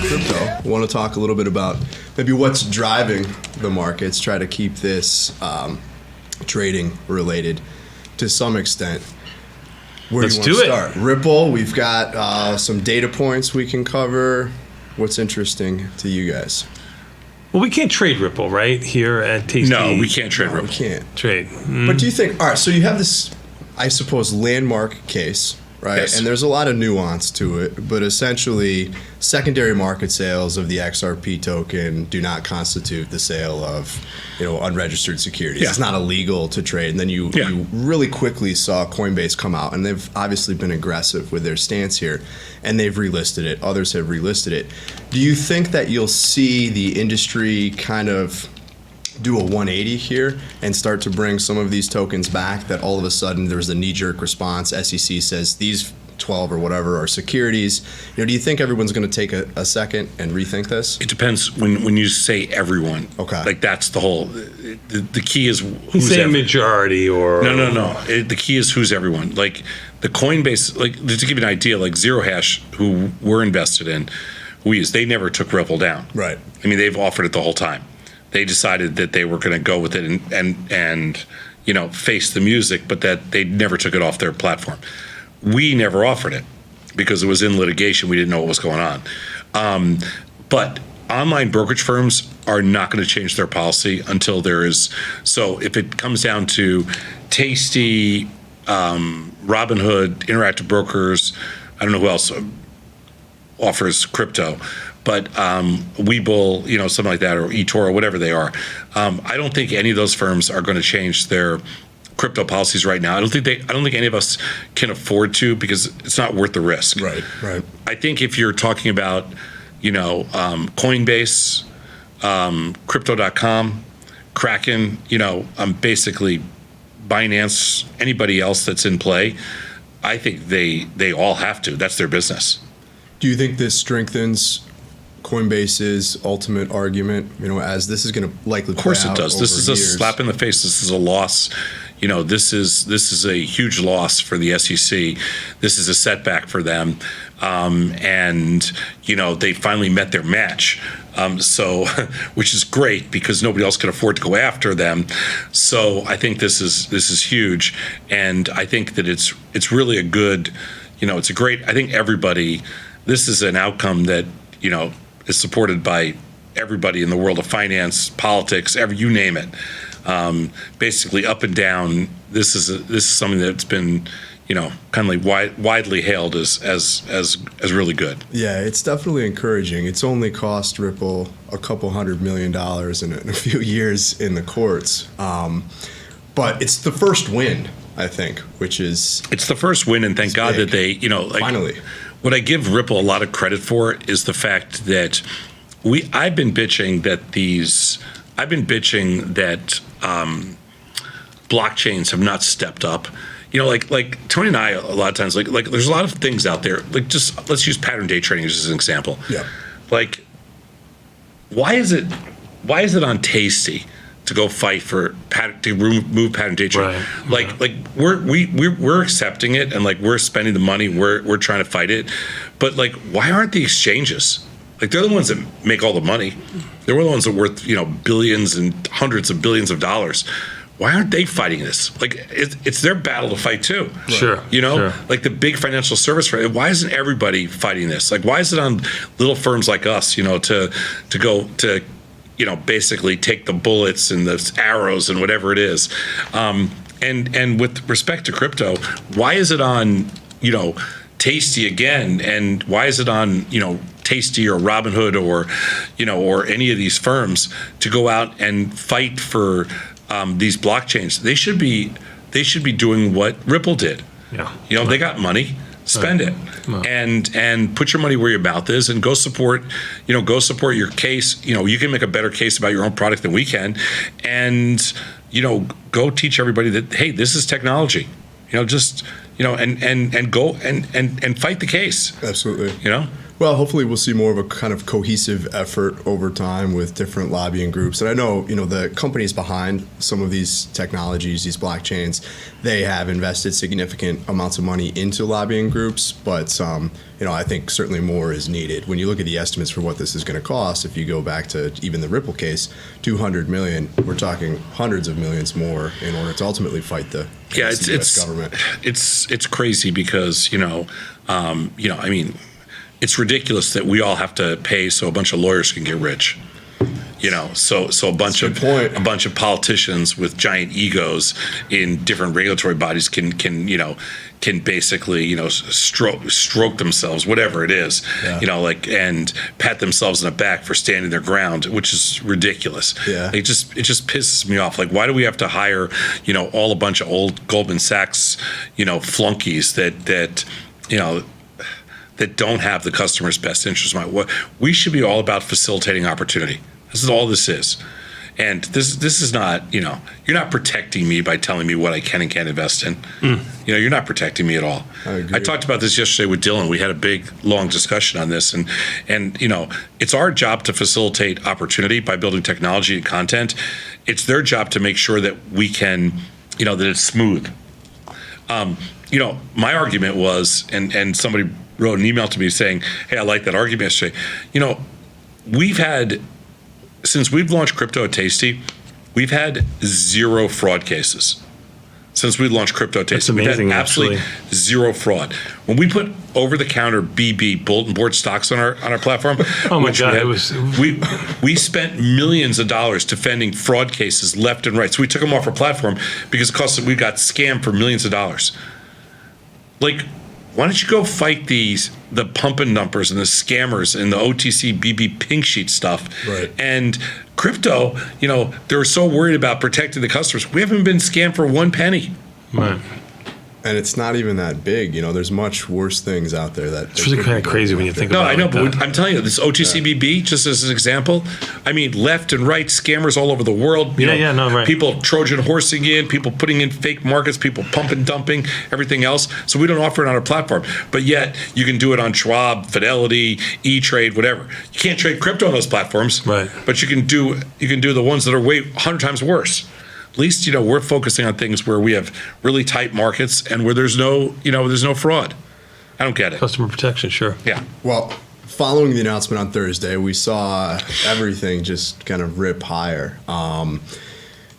Crypto. I want to talk a little bit about maybe what's driving the markets, try to keep this trading related to some extent. Where Let's do you want do to it. start? Ripple, we've got some data points we can cover. What's interesting to you guys? Well, we can't trade Ripple, right? Here at Tasty. No, we can't trade We Ripple. can't. trade. But do you think, all right, so you have this, I suppose, landmark case, right? Yes. And there's a lot of nuance to it, but essentially, secondary market sales of the XRP token do not constitute the sale of, unregistered securities. Yeah. It's not illegal to trade. And then you really quickly saw Coinbase come out, and they've obviously been aggressive with their stance here, and they've relisted it. Others have relisted it. Do you think that you'll see the industry kind of do a 180 here and start to bring some of these tokens back, that all of a sudden there's a knee-jerk response? SEC says these 12 or whatever are securities. Do you think everyone's going to take a second and rethink this? It depends when you say everyone. Okay. Like that's the whole. The key is He's saying majority or No. The key is who's everyone. Like the Coinbase. Like just to give you an idea, like Zero Hash, who we're invested in, they never took Ripple down. Right. I mean, they've offered it the whole time. They decided that they were going to go with it and face the music, but that they never took it off their platform. We never offered it because it was in litigation. We didn't know what was going on. But online brokerage firms are not going to change their policy until there is. So if it comes down to Tasty, Robinhood, Interactive Brokers, I don't know who else offers crypto, but Webull, something like that, or eToro, whatever they are. I don't think any of those firms are going to change their crypto policies right now. I don't think any of us can afford to, because it's not worth the risk. Right. I think if you're talking about, Coinbase, Crypto.com, Kraken, basically Binance, anybody else that's in play, I think they all have to. That's their business. Do you think this strengthens Coinbase's ultimate argument, as this is going to likely play out? Of course it does. This is a years? slap in the face. This is a loss. This is a huge loss for the SEC. This is a setback for them, and they finally met their match. So, which is great because nobody else can afford to go after them. So I think this is huge, and I think that it's really a good, it's a great. I think everybody. This is an outcome that is supported by everybody in the world of finance, politics, you name it. Basically up and down. This is something that's been, kind of like widely hailed as really good. Yeah, it's definitely encouraging. It's only cost Ripple a couple $100 million in a few years in the courts, but it's the first win, I think, which is it's the first win, and thank God big. that they, finally. What I give Ripple a lot of credit for is the fact that I've been bitching that blockchains have not stepped up. Like Tony and I, a lot of times, like there's a lot of things out there. Like just let's use pattern day trading as an example. Yeah. Like, why is it on Tasty to go fight for to remove pattern day trading? Right. Like we're accepting it, and like we're spending the money, we're trying to fight it, but like why aren't the exchanges? Like they're the ones that make all the money. They're the ones that are worth billions and hundreds of billions of dollars. Why aren't they fighting this? Like it's their battle to fight too. Sure. Sure. Like the big financial service. Why isn't everybody fighting this? Like why is it on little firms like us? To go to basically take the bullets and the arrows and whatever it is. And with respect to crypto, why is it on Tasty again, and why is it on Tasty or Robinhood or any of these firms to go out and fight for these blockchains? They should be doing what Ripple did. Yeah. They got money, spend it, and put your money where your mouth is, and go support your case. You can make a better case about your own product than we can, and go teach everybody that, hey, this is technology. just and go and fight the case. Absolutely. Well, hopefully we'll see more of a kind of cohesive effort over time with different lobbying groups. And I know, the companies behind some of these technologies, these blockchains, they have invested significant amounts of money into lobbying groups. But, I think certainly more is needed. When you look at the estimates for what this is going to cost, if you go back to even the Ripple case, $200 million, we're talking hundreds of millions more in order to ultimately fight the US government. It's crazy because, it's ridiculous that we all have to pay so a bunch of lawyers can get rich. So a bunch of politicians with giant egos in different regulatory bodies can basically stroke themselves, whatever it is, and pat themselves in the back for standing their ground, which is ridiculous. Yeah. It just pisses me off. Like, why do we have to hire all a bunch of old Goldman Sachs flunkies that don't have the customer's best interest in mind? We should be all about facilitating opportunity. This is all this is. And this is not, you're not protecting me by telling me what I can and can't invest in. You're not protecting me at all. I talked about this yesterday with Dylan. We had a big, long discussion on this. And it's our job to facilitate opportunity by building technology and content. It's their job to make sure that we can, that it's smooth. My argument was, and somebody wrote an email to me saying, hey, I like that argument yesterday. Since we've launched crypto at Tasty, we've had 0 fraud cases. Since we launched crypto at Tasty, we've had absolutely 0 fraud. When we put over-the-counter BB bulletin board stocks on our platform, oh my God, we spent millions of dollars defending fraud cases left and right. So we took them off our platform because we got scammed for millions of dollars. Like, why don't you go fight the pump and dumpers and the scammers and the OTC BB pink sheet stuff? Right. And crypto, they're so worried about protecting the customers. We haven't been scammed for 1 penny. Right. And it's not even that big. There's much worse things out there that. It's really kind of crazy when you think about it. No, I know, but I'm telling you, this OTCBB, just as an example, left and right scammers all over the world. Right. People Trojan horsing in, people putting in fake markets, people pumping, dumping, everything else. So we don't offer it on our platform. But yet, you can do it on Schwab, Fidelity, E-Trade, whatever. You can't trade crypto on those platforms. Right. But you can do the ones that are 100 times worse. At least, we're focusing on things where we have really tight markets and where there's no fraud. I don't get it. Customer protection, sure. Yeah. Well, following the announcement on Thursday, we saw everything just kind of rip higher.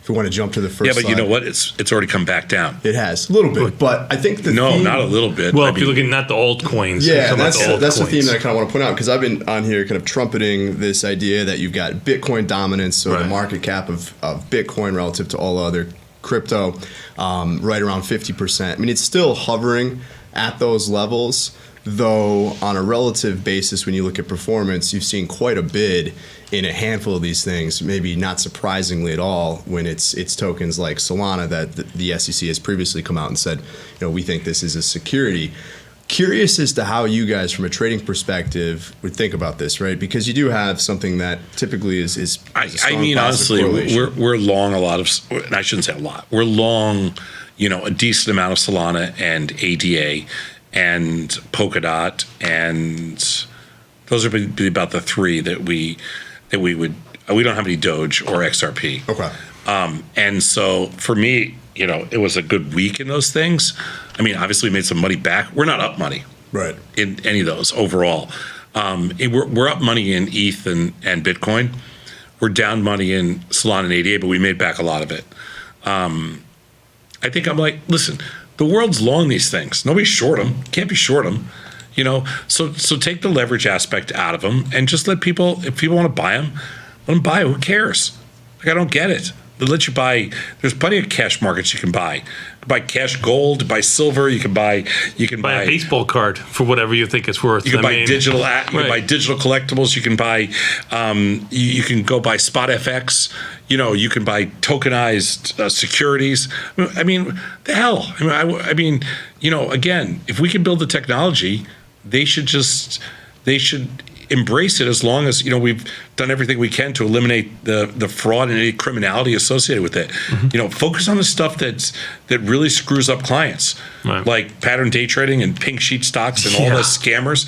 If we want to jump to the first but slide, you know what? It's already come back down. It has a little bit, but I think not a little bit. Well, if you're looking at the altcoins, that's the theme that I kind of want to point out, because I've been on here kind of trumpeting this idea that you've got Bitcoin dominance, so the market cap of Bitcoin relative to all other crypto, right around 50%. It's still hovering at those levels, though on a relative basis, when you look at performance, you've seen quite a bid in a handful of these things, maybe not surprisingly at all, when it's tokens like Solana that the SEC has previously come out and said, we think this is a security. Curious as to how you guys, from a trading perspective, would think about this, right? Because you do have something that typically is a strong honestly, correlation. we're long a lot of, and I shouldn't say a lot, we're long, a decent amount of Solana and ADA and Polkadot, and those are about the 3 that we would. We don't have any Doge or XRP. Okay. And so for me, it was a good week in those things. Obviously we made some money back. We're not up money, right, in any of those overall. We're up money in ETH and Bitcoin. We're down money in Solana and ADA, but we made back a lot of it. I think listen, the world's long these things. Nobody's short them. Can't be short them. So take the leverage aspect out of them and just let people, if people want to buy them, let them buy. Who cares? I don't get it. They let you buy. There's plenty of cash markets you can buy. You can buy cash gold, buy silver. You can buy a baseball card for whatever you think it's worth. You can buy digital. You can buy digital collectibles. You can buy. You can go buy spot FX. You can buy tokenized securities. The hell. Again, if we can build the technology, they should embrace it as long as, we've done everything we can to eliminate the fraud and any criminality associated with it. Focus on the stuff that really screws up clients, Right. like pattern day trading and pink sheet stocks and all the scammers.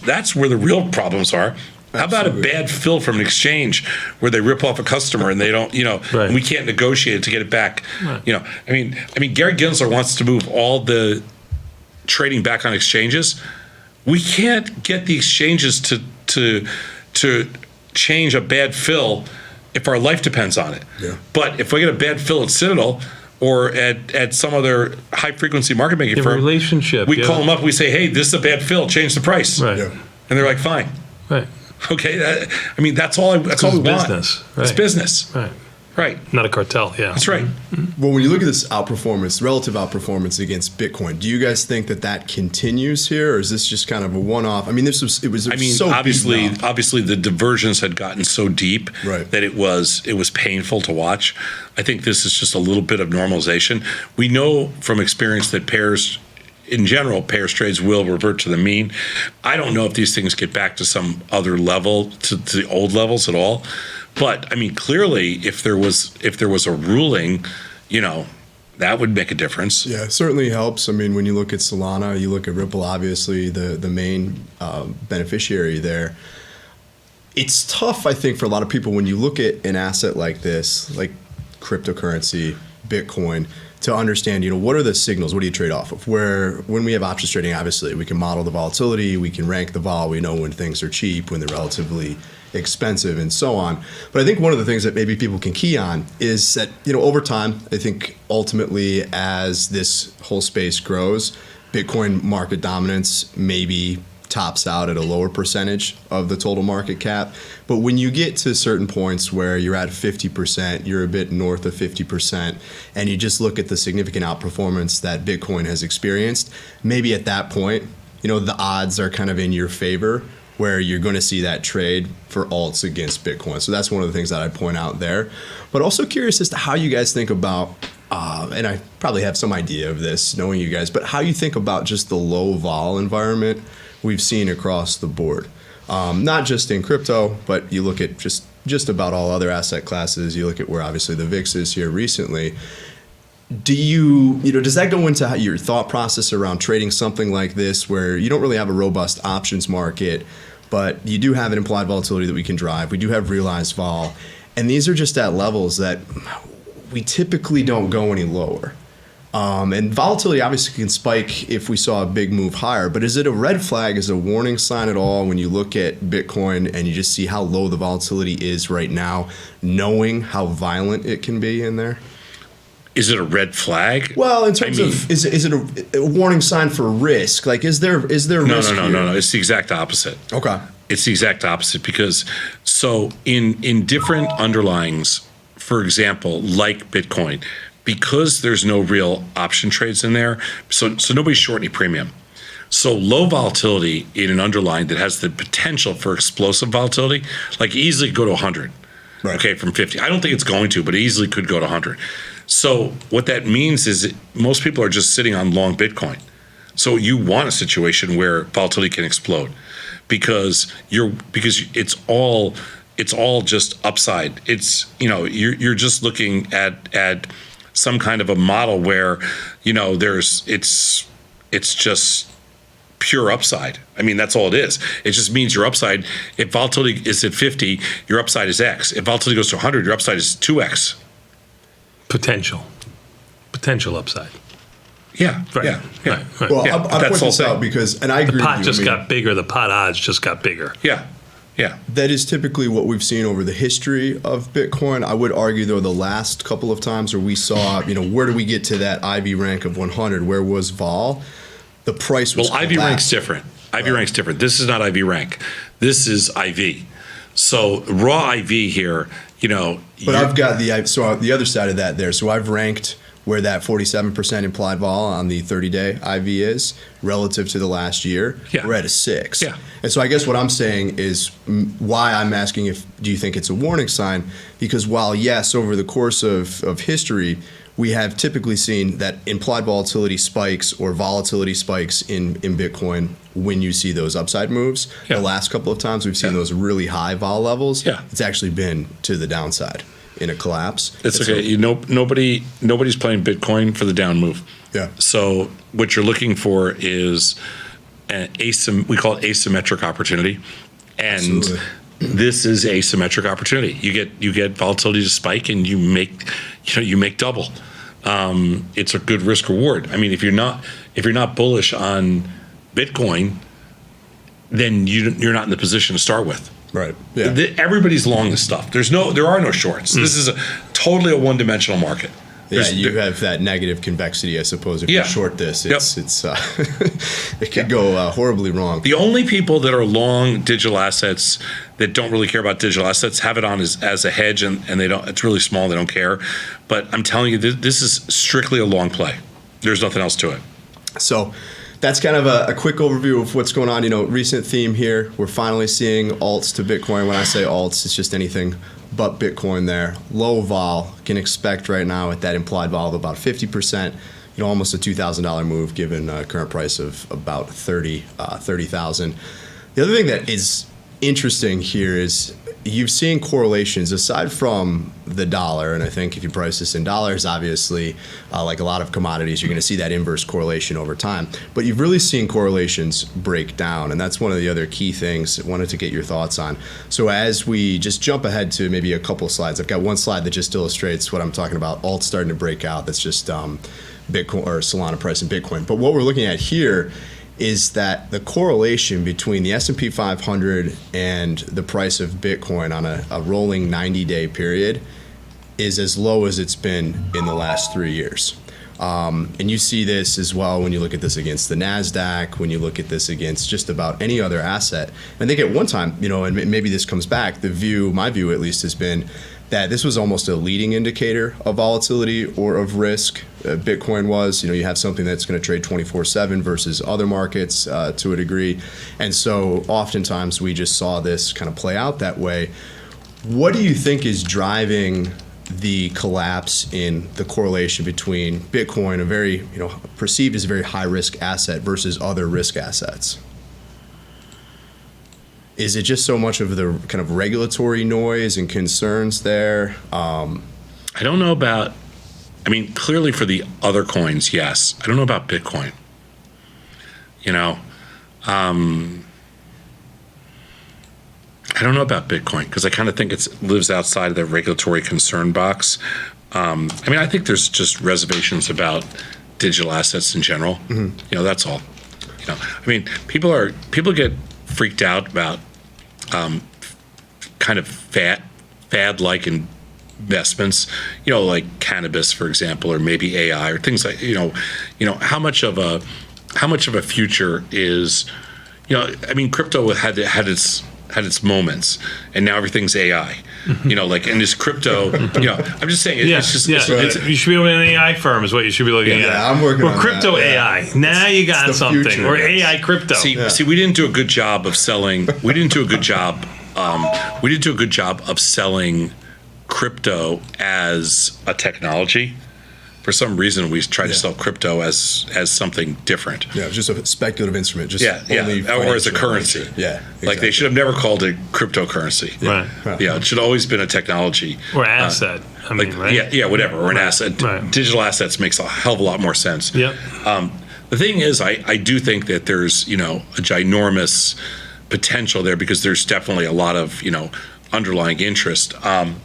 That's where the real problems are. How about a bad fill from an exchange where they rip off a customer and they don't, Right. and we can't negotiate to get it back? Right. Gary Gensler wants to move all the trading back on exchanges. We can't get the exchanges to change a bad fill if our life depends on it. Yeah. But if we get a bad fill at Citadel or at some other high frequency market making firm, relationship. we call them up. We say, "Hey, this is a bad fill. Change the price." Right. Yeah. And they're like, "Fine." Right. Okay. That's all. That's all we want. Business. It's Right. business. Right. Right. Not a cartel. Yeah. That's right. Well, when you look at this outperformance, relative outperformance against Bitcoin, do you guys think that continues here, or is this just kind of a one-off? So obviously the diversions had gotten so deep Right. that it was painful to watch. I think this is just a little bit of normalization. We know from experience that pairs trades will revert to the mean. I don't know if these things get back to some other level, to the old levels at all. But clearly, if there was a ruling, that would make a difference. Yeah, it certainly helps. When you look at Solana, you look at Ripple, obviously the main beneficiary there. It's tough, I think, for a lot of people when you look at an asset like this, like cryptocurrency, Bitcoin, to understand, what are the signals? What do you trade off of? When we have options trading, obviously, we can model the volatility, we can rank the vol, we know when things are cheap, when they're relatively expensive, and so on. But I think one of the things that maybe people can key on is that, over time, I think ultimately as this whole space grows, Bitcoin market dominance maybe tops out at a lower percentage of the total market cap. But when you get to certain points where you're at 50%, you're a bit north of 50%, and you just look at the significant outperformance that Bitcoin has experienced, maybe at that point, the odds are kind of in your favor where you're going to see that trade for alts against Bitcoin. So that's one of the things that I'd point out there. But also curious as to how you guys think about, and I probably have some idea of this knowing you guys, but how you think about just the low vol environment we've seen across the board. Not just in crypto, but you look at just about all other asset classes. You look at where obviously the VIX is here recently. Does that go into your thought process around trading something like this where you don't really have a robust options market, but you do have an implied volatility that we can drive. We do have realized vol. And these are just at levels that we typically don't go any lower. And volatility obviously can spike if we saw a big move higher, but is it a red flag, is it a warning sign at all when you look at Bitcoin and you just see how low the volatility is right now, knowing how violent it can be in there? Is it a red flag? Well, in terms of, is it a warning sign for risk? Like, is there risk No. here? It's the exact opposite. Okay. It's the exact opposite because in different underlyings, for example, like Bitcoin, because there's no real option trades in there, so nobody's short any premium. So low volatility in an underlying that has the potential for explosive volatility, like easily go to 100, Right. Okay, from 50. I don't think it's going to, but it easily could go to 100. So what that means is most people are just sitting on long Bitcoin. So you want a situation where volatility can explode because it's all just upside. It's you're just looking at some kind of a model where it's just pure upside. That's all it is. It just means your upside, if volatility is at 50, your upside is X. If volatility goes to 100, your upside is 2X. Potential upside. Yeah, Right. yeah. Right. Well, Yeah. I'll point this out because, and I agree The pot with you. just got bigger. The pot odds just got bigger. Yeah. That is typically what we've seen over the history of Bitcoin. I would argue, though, the last couple of times where we saw, where do we get to that IV rank of 100? Where was vol? The price was Well, IV rank's different. IV rank's different. This is not IV rank. This is IV. So raw IV here, But I've got the other side of that there. So I've ranked where that 47% implied vol on the 30-day IV is relative to the last year. Yeah. We're at a 6. Yeah. And so I guess what I'm saying is why I'm asking do you think it's a warning sign? Because while, yes, over the course of history, we have typically seen that implied volatility spikes or volatility spikes in Bitcoin when you see those upside moves. Yeah. The last couple of times we've seen those really high vol levels, Yeah. it's actually been to the downside in a collapse. It's okay. Nobody's playing Bitcoin for the down move. Yeah. So what you're looking for is we call it asymmetric opportunity, and Absolutely. this is asymmetric opportunity. You get volatility to spike, and you make double. It's a good risk reward. I mean, if you're not bullish on Bitcoin, then you're not in the position to start with. Right. Yeah. Everybody's long this stuff. There are no shorts. This is totally a one-dimensional market. You have that negative convexity, I suppose. If you short this, it's it could go horribly wrong. The only people that are long digital assets that don't really care about digital assets have it on as a hedge, and they don't. It's really small. They don't care. But I'm telling you, this is strictly a long play. There's nothing else to it. So that's kind of a quick overview of what's going on. Recent theme here. We're finally seeing alts to Bitcoin. When I say alts, it's just anything but Bitcoin there. Low vol, can expect right now at that implied vol of about 50%, almost a $2,000 move given current price of about 30,000. The other thing that is interesting here is you've seen correlations aside from the dollar, and I think if you price this in dollars, obviously, like a lot of commodities, you're going to see that inverse correlation over time. But you've really seen correlations break down, and that's one of the other key things I wanted to get your thoughts on. So as we just jump ahead to maybe a couple slides, I've got one slide that just illustrates what I'm talking about. Alt starting to break out. That's just Bitcoin or Solana price in Bitcoin. But what we're looking at here is that the correlation between the S&P 500 and the price of Bitcoin on a rolling 90-day period is as low as it's been in the last 3 years. And you see this as well when you look at this against the NASDAQ, when you look at this against just about any other asset. I think at one time, and maybe this comes back, my view at least has been that this was almost a leading indicator of volatility or of risk. Bitcoin was, you have something that's going to trade 24/7 versus other markets to a degree. And so oftentimes we just saw this kind of play out that way. What do you think is driving the collapse in the correlation between Bitcoin, a very, perceived as a very high risk asset, versus other risk assets? Is it just so much of the kind of regulatory noise and concerns there? I don't know about, clearly for the other coins, yes. I don't know about Bitcoin. I don't know about Bitcoin because I kind of think it lives outside of the regulatory concern box. I think there's just reservations about digital assets in general. Mm-hmm. That's all. People get freaked out about kind of fad-like investments, like cannabis, for example, or maybe AI or things like, how much of a future is, crypto had its moments, and now everything's AI. Mm-hmm. And this crypto, I'm just saying, it's just, you should be with an AI firm is what you should be looking at. Yeah, I'm working on crypto that. AI. Now you got something. Future, or AI crypto. See, we didn't do a good job of selling. We didn't do a good job. We didn't do a good job of selling crypto as a technology. For some reason, we tried to sell crypto as something different. Yeah, it was just a speculative instrument. Just or as a currency. Yeah, exactly. Like they should have never called it cryptocurrency. Right. Yeah, it should always been a technology Or asset. Right? Yeah, whatever, or an asset. Right. Digital assets makes a hell of a lot more sense. Yep. The thing is, I do think that there's a ginormous potential there because there's definitely a lot of underlying interest, and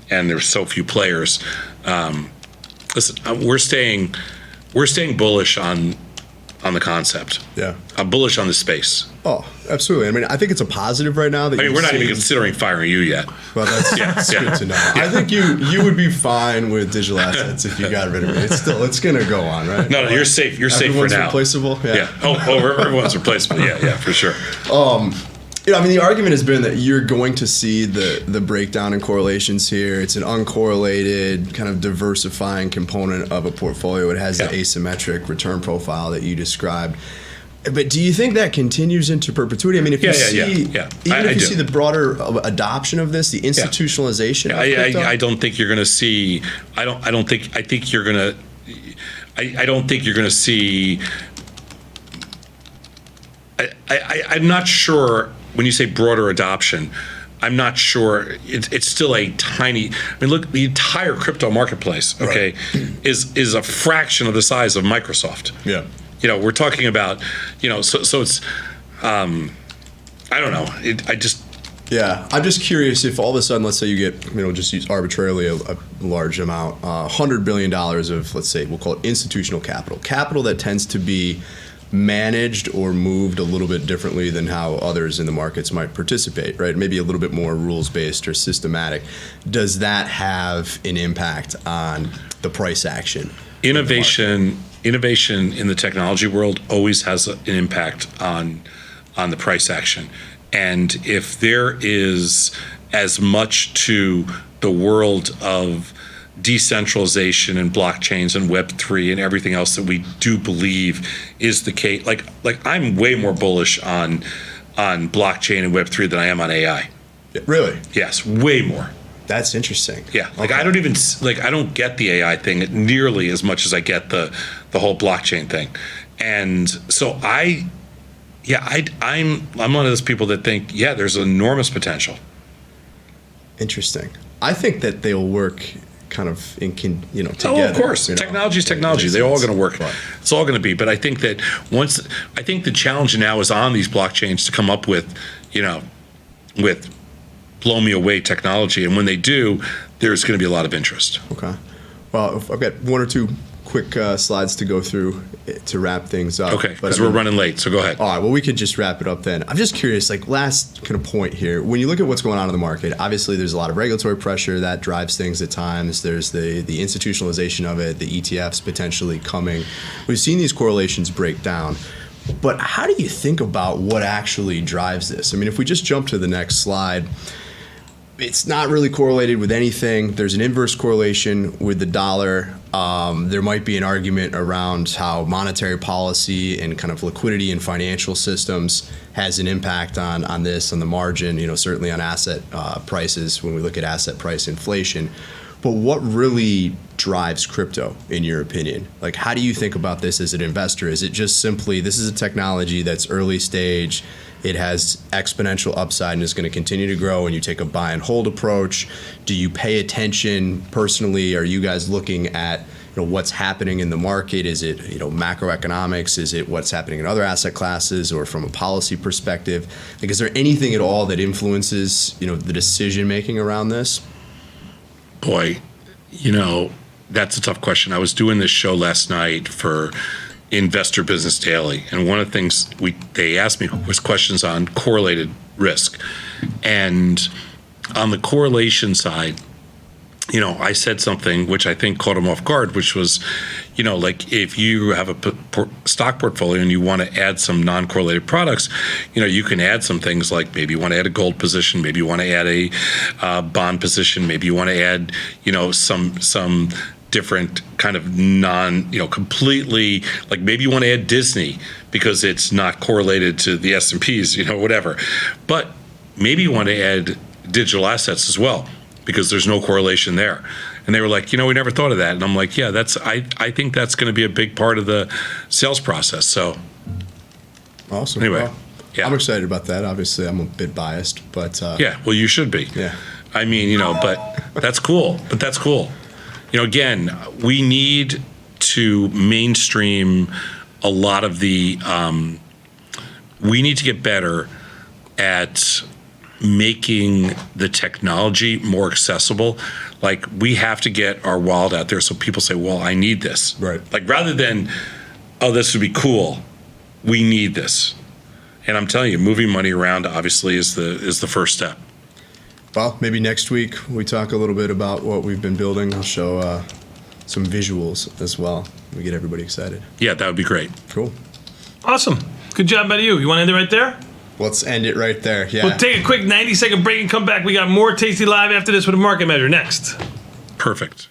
there's so few players. Listen, we're staying bullish on the concept. Yeah, I'm bullish on the space. Oh, absolutely. I think it's a positive right now that we're not even considering firing you yet. Well, that's good to know. I think you would be fine with digital assets if you got rid of it. It's going to go on, right? No, you're safe. You're safe for now. Everyone's replaceable. Yeah. Oh, everyone's replaceable. Yeah, for sure. The argument has been that you're going to see the breakdown in correlations here. It's an uncorrelated, kind of diversifying component of a portfolio. It has the asymmetric return profile that you described. But do you think that continues into perpetuity? I mean, if you see the broader adoption of this, the institutionalization of crypto? I don't think you're going to see. I don't think. I think you're going to. I don't think you're going to see. I'm not sure when you say broader adoption. I'm not sure. It's still a tiny. I mean, look, the entire crypto marketplace, okay, is a fraction of the size of Microsoft. Yeah. You know, we're talking about, you know, so it's, I don't know. Yeah, I'm just curious if all of a sudden, let's say you get, you know, just use arbitrarily a large amount, $100 billion of, let's say, we'll call it institutional capital that tends to be managed or moved a little bit differently than how others in the markets might participate, right? Maybe a little bit more rules-based or systematic. Does that have an impact on the price action? Innovation in the technology world always has an impact on the price action. And if there is as much to the world of decentralization and blockchains and Web3 and everything else that we do believe is the case, like I'm way more bullish on blockchain and Web3 than I am on AI. Really? Yes, way more. That's interesting. Yeah, like okay. I don't get the AI thing nearly as much as I get the whole blockchain thing, and so I'm one of those people that think there's enormous potential. Interesting. I think that they'll work kind of together. Oh, of course, technology is technology. They're all going to work. Right. It's all going to be. But I think that I think the challenge now is on these blockchains to come up with blow me away technology, and when they do, there's going to be a lot of interest. Okay. Well, I've got one or two quick slides to go through to wrap things up. Okay, because we're running late, so go ahead. All right, well, we could just wrap it up then. I'm just curious, like last kind of point here, when you look at what's going on in the market, obviously there's a lot of regulatory pressure that drives things at times. There's the institutionalization of it, the ETFs potentially coming. We've seen these correlations break down. But how do you think about what actually drives this? I mean, if we just jump to the next slide, it's not really correlated with anything. There's an inverse correlation with the dollar. There might be an argument around how monetary policy and kind of liquidity in financial systems has an impact on this, on the margin, certainly on asset prices when we look at asset price inflation. But what really drives crypto, in your opinion? Like, how do you think about this as an investor? Is it just simply, this is a technology that's early stage, it has exponential upside and is going to continue to grow, and you take a buy and hold approach? Do you pay attention personally? Are you guys looking at what's happening in the market? Is it macroeconomics? Is it what's happening in other asset classes, or from a policy perspective? Like, is there anything at all that influences the decision making around this? Boy, that's a tough question. I was doing this show last night for Investor Business Daily, and one of the things they asked me was questions on correlated risk. And on the correlation side, I said something which I think caught them off guard, which was, like if you have a stock portfolio and you want to add some non-correlated products, you can add some things like maybe you want to add a gold position, maybe you want to add a bond position, maybe you want to add, some different kind of completely, like maybe you want to add Disney because it's not correlated to the S&Ps, whatever. But maybe you want to add digital assets as well, because there's no correlation there. And they were like, we never thought of that. And I'm like, yeah, I think that's going to be a big part of the sales process. So awesome. Anyway, well, I'm excited about that. Obviously, I'm a bit biased, but yeah, well, you should be. Yeah. I mean, but that's cool. But that's cool. Again, we need to mainstream a lot of the. We need to get better at making the technology more accessible. Like, we have to get our wallet out there so people say, well, I need this. Right. Like, rather than, oh, this would be cool, we need this. And I'm telling you, moving money around obviously is the first step. Well, maybe next week we talk a little bit about what we've been building. I'll show some visuals as well. We get everybody excited. Yeah, that would be great. Cool. Awesome. Good job by you. You want to end it right there? Let's end it right there. Yeah. We'll take a quick 90-second break and come back. We got more Tasty Live after this with a market measure next. Perfect.